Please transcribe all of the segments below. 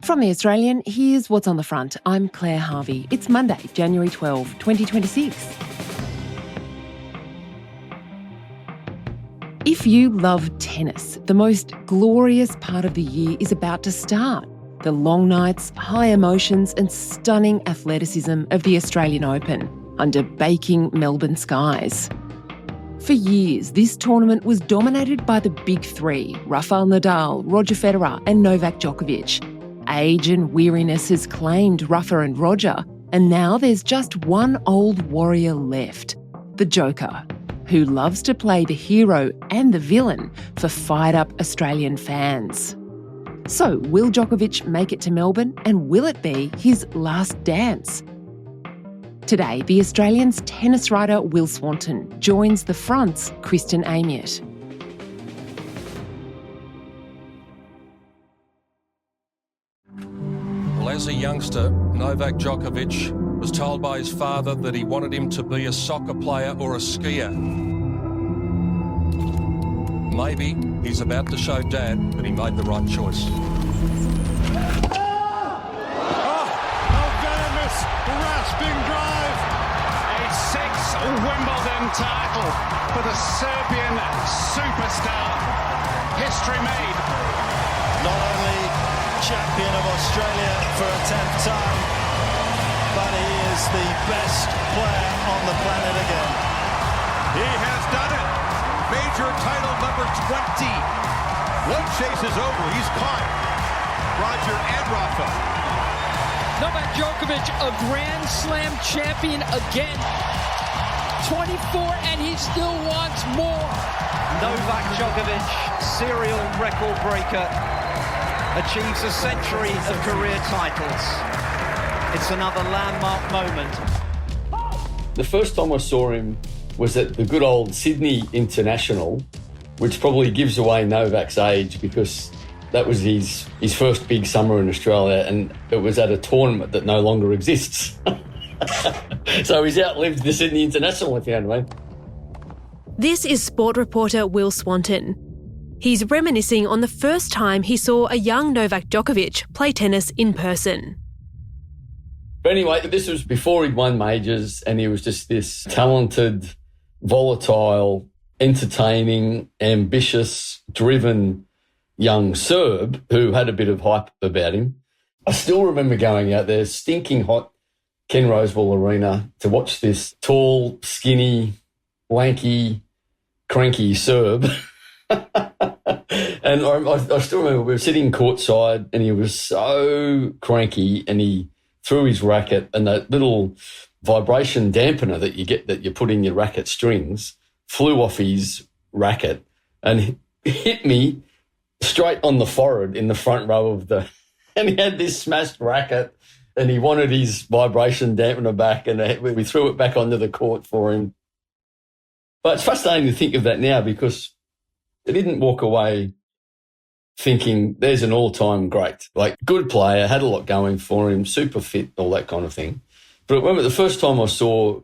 From The Australian, here's what's on the front. I'm Claire Harvey. It's Monday, January 12, 2026. If you love tennis, the most glorious part of the year is about to start. The long nights, high emotions and stunning athleticism of the Australian Open under baking Melbourne skies. For years, this tournament was dominated by the big three, Rafael Nadal, Roger Federer and Novak Djokovic. Age and weariness has claimed Rafa and Roger, and now there's just one old warrior left, the Joker, who loves to play the hero and the villain for fired-up Australian fans. So, will Djokovic make it to Melbourne, and will it be his last dance? Today, the Australian's tennis writer Will Swanton joins the Front's Kristen Amiot. Well, as a youngster, Novak Djokovic was told by his father that he wanted him to be a soccer player or a skier. Maybe he's about to show Dad that he made the right choice. Rasping drive. A sixth Wimbledon title for the Serbian superstar. History made. Not only champion of Australia for a 10th time, but he is the best player on the planet again. He has done it. Major title number 20. One chase is over. He's caught Roger and Rafa. Novak Djokovic, a Grand Slam champion again. 24 and he still wants more. Novak Djokovic, serial record breaker, achieves a century of career titles. It's another landmark moment. The first time I saw him was at the good old Sydney International, which probably gives away Novak's age because that was his first big summer in Australia, and it was at a tournament that no longer exists. So he's outlived the Sydney International, if you know what I mean. This is sport reporter Will Swanton. He's reminiscing on the first time he saw a young Novak Djokovic play tennis in person. But anyway, this was before he'd won majors, and he was just this talented, volatile, entertaining, ambitious, driven young Serb who had a bit of hype about him. I still remember going out there, stinking hot Ken Rosewall Arena, to watch this tall, skinny, lanky, cranky Serb. And I still remember we were sitting courtside and he was so cranky, and he threw his racket, and that little vibration dampener that you get that you put in your racket strings flew off his racket and hit me straight on the forehead in the front row of the... And he had this smashed racket and he wanted his vibration dampener back, and we threw it back onto the court for him. But it's fascinating to think of that now, because I didn't walk away thinking there's an all-time great. Like, good player, had a lot going for him, super fit, all that kind of thing. But I remember the first time I saw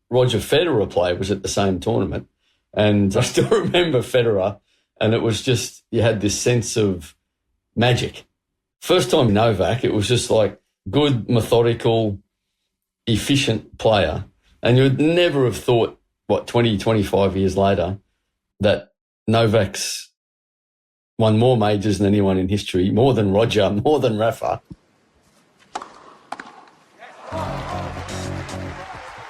Roger Federer play was at the same tournament, and I still remember Federer. And it was just, you had this sense of magic. First time Novak, it was just like good, methodical, efficient player. And you would never have thought, 20, 25 years later, that Novak's won more majors than anyone in history, more than Roger, more than Rafa.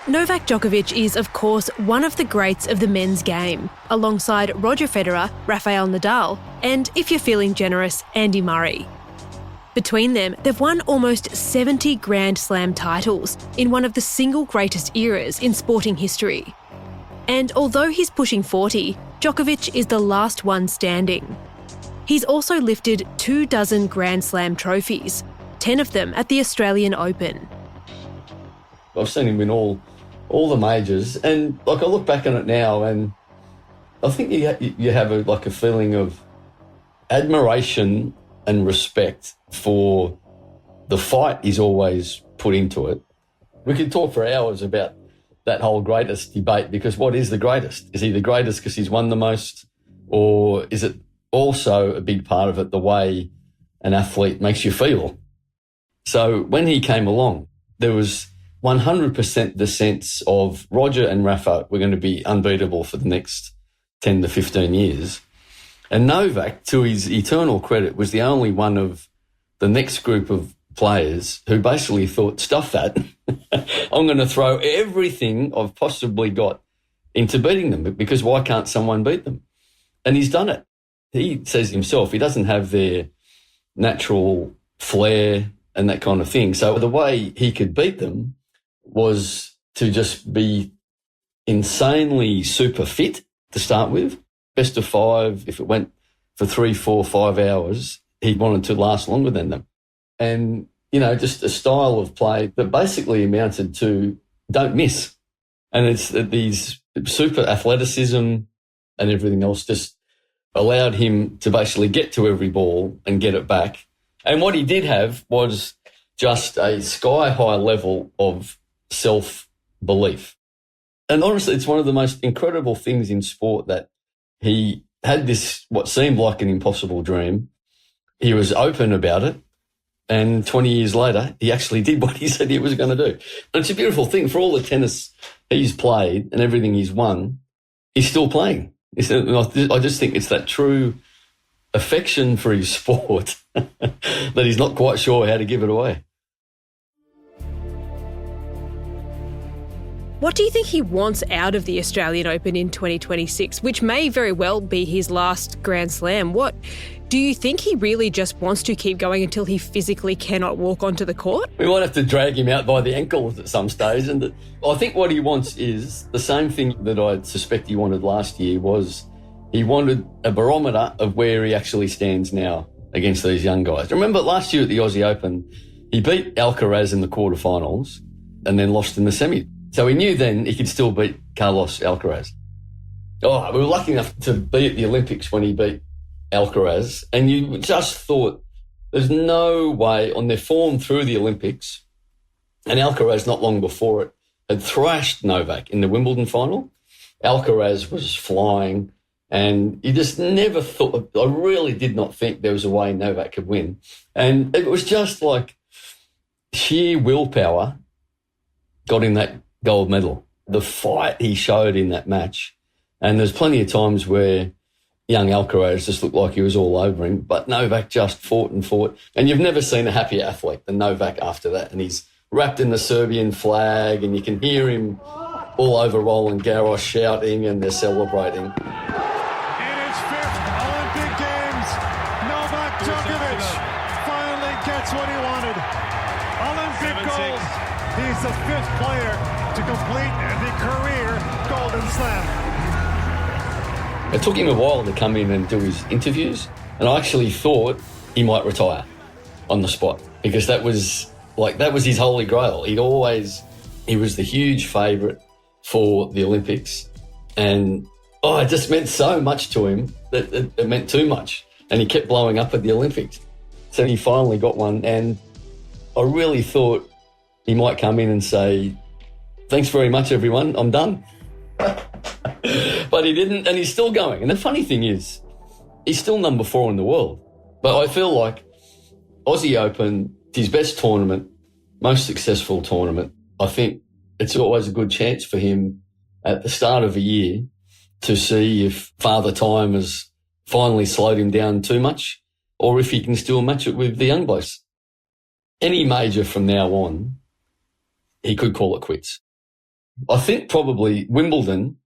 Novak Djokovic is, of course, one of the greats of the men's game, alongside Roger Federer, Rafael Nadal, and, if you're feeling generous, Andy Murray. Between them, they've won almost 70 Grand Slam titles in one of the single greatest eras in sporting history. And although he's pushing 40, Djokovic is the last one standing. He's also lifted 24 Grand Slam trophies, 10 of them at the Australian Open. I've seen him win all the majors, and I look back on it now, and I think you have a feeling of admiration and respect for the fight he's always put into it. We could talk for hours about that whole greatest debate, because what is the greatest? Is he the greatest because he's won the most, or is it also a big part of it the way an athlete makes you feel? So when he came along, there was 100% the sense of Roger and Rafa were going to be unbeatable for the next 10 to 15 years. And Novak, to his eternal credit, was the only one of the next group of players who basically thought, stuff that, I'm going to throw everything I've possibly got into beating them, because why can't someone beat them? And he's done it. He says himself he doesn't have their natural flair and that kind of thing. So the way he could beat them was to just be insanely super fit to start with. Best of 5, if it went for 3, 4, 5 hours, he wanted to last longer than them. And, you know, just a style of play that basically amounted to don't miss. And it's these super athleticism and everything else just allowed him to basically get to every ball and get it back. And what he did have was just a sky-high level of self-belief. And honestly, it's one of the most incredible things in sport that he had this, what seemed like an impossible dream. He was open about it. And 20 years later, he actually did what he said he was going to do. And it's a beautiful thing. For all the tennis he's played and everything he's won, he's still playing. I just think it's that true affection for his sport that he's not quite sure how to give it away. What do you think he wants out of the Australian Open in 2026, which may very well be his last Grand Slam? What do you think he really just wants to keep going until he physically cannot walk onto the court? We might have to drag him out by the ankles at some stage. And I think what he wants is the same thing that I suspect he wanted last year. Was he wanted a barometer of where he actually stands now against these young guys. Remember last year at the Aussie Open, he beat Alcaraz in the quarterfinals and then lost in the semi. So he knew then he could still beat Carlos Alcaraz. Oh, we were lucky enough to be at the Olympics when he beat Alcaraz, and you just thought there's no way on their form through the Olympics, and Alcaraz not long before it had thrashed Novak in the Wimbledon final. Alcaraz was flying, and you just never thought, I really did not think there was a way Novak could win. And it was just like sheer willpower got him that gold medal. The fight he showed in that match, and there's plenty of times where young Alcaraz just looked like he was all over him, but Novak just fought and fought. And you've never seen a happier athlete than Novak after that. And he's wrapped in the Serbian flag, and you can hear him all over Roland Garros shouting, and they're celebrating. In his 5th Olympic Games, Novak Djokovic finally gets what he wanted. Olympic gold. He's the 5th player to complete the career Golden Slam. It took him a while to come in and do his interviews, and I actually thought he might retire on the spot, because that was his holy grail. He was the huge favourite for the Olympics, and it just meant so much to him that it meant too much, and he kept blowing up at the Olympics. So he finally got one, and I really thought he might come in and say, "Thanks very much, everyone, I'm done." But he didn't, and he's still going. And the funny thing is, he's still number 4 in the world. But I feel like Aussie Open, his best tournament, most successful tournament. I think it's always a good chance for him at the start of a year to see if Father Time has finally slowed him down too much, or if he can still match it with the young blokes. Any major from now on, he could call it quits. I think probably Wimbledon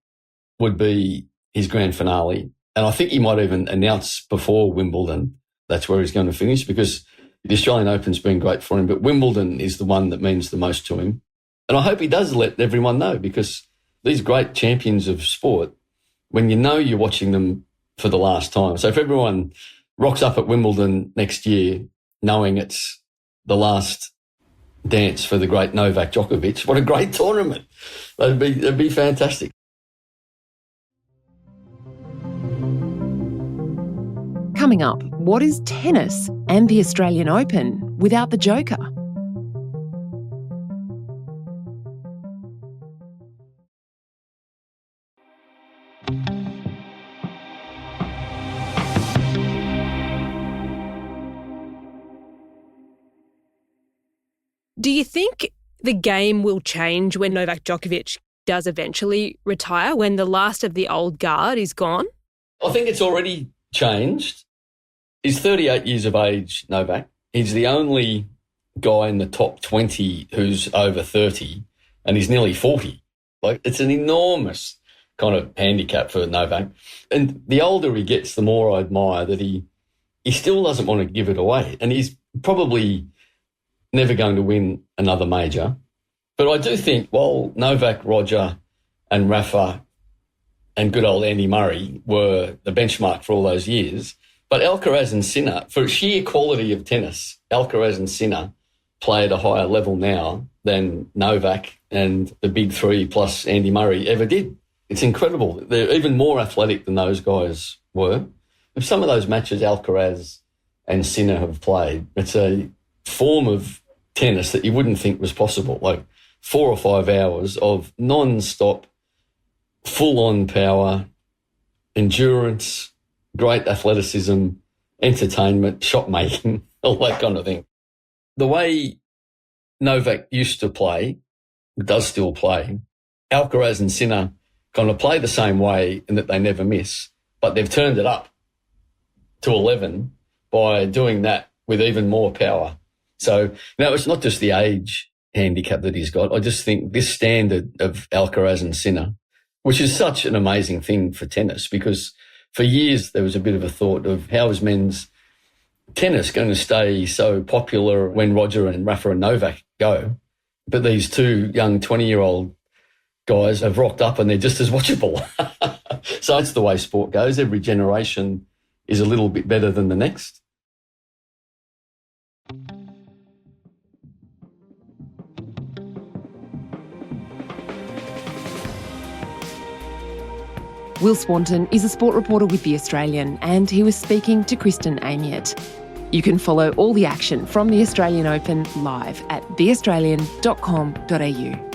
would be his grand finale. And I think he might even announce before Wimbledon that's where he's going to finish, because the Australian Open's been great for him, but Wimbledon is the one that means the most to him. And I hope he does let everyone know, because these great champions of sport, when you know you're watching them for the last time. So if everyone rocks up at Wimbledon next year knowing it's the last dance for the great Novak Djokovic, what a great tournament. That'd be fantastic. Coming up, what is tennis and the Australian Open without the Joker? Do you think the game will change when Novak Djokovic does eventually retire, when the last of the old guard is gone? I think it's already changed. He's 38 years of age, Novak. He's the only guy in the top 20 who's over 30, and he's nearly 40. Like, it's an enormous kind of handicap for Novak. And the older he gets, the more I admire that he still doesn't want to give it away. And he's probably never going to win another major. But I do think, while Novak, Roger and Rafa and good old Andy Murray were the benchmark for all those years, but Alcaraz and Sinner, for sheer quality of tennis, Alcaraz and Sinner play at a higher level now than Novak and the big three plus Andy Murray ever did. It's incredible. They're even more athletic than those guys were. If some of those matches Alcaraz and Sinner have played, it's a form of tennis that you wouldn't think was possible, like 4 or 5 hours of non-stop, full-on power, endurance, great athleticism, entertainment, shot-making, all that kind of thing. The way Novak used to play, does still play, Alcaraz and Sinner kind of play the same way in that they never miss, but they've turned it up to 11 by doing that with even more power. So now it's not just the age handicap that he's got. I just think this standard of Alcaraz and Sinner, which is such an amazing thing for tennis, because for years there was a bit of a thought of how is men's tennis going to stay so popular when Roger and Rafa and Novak go. But these two young 20-year-old guys have rocked up and they're just as watchable. So it's the way sport goes. Every generation is a little bit better than the next. Will Swanton is a sport reporter with The Australian, and he was speaking to Kristen Amiot. You can follow all the action from the Australian Open live at theaustralian.com.au.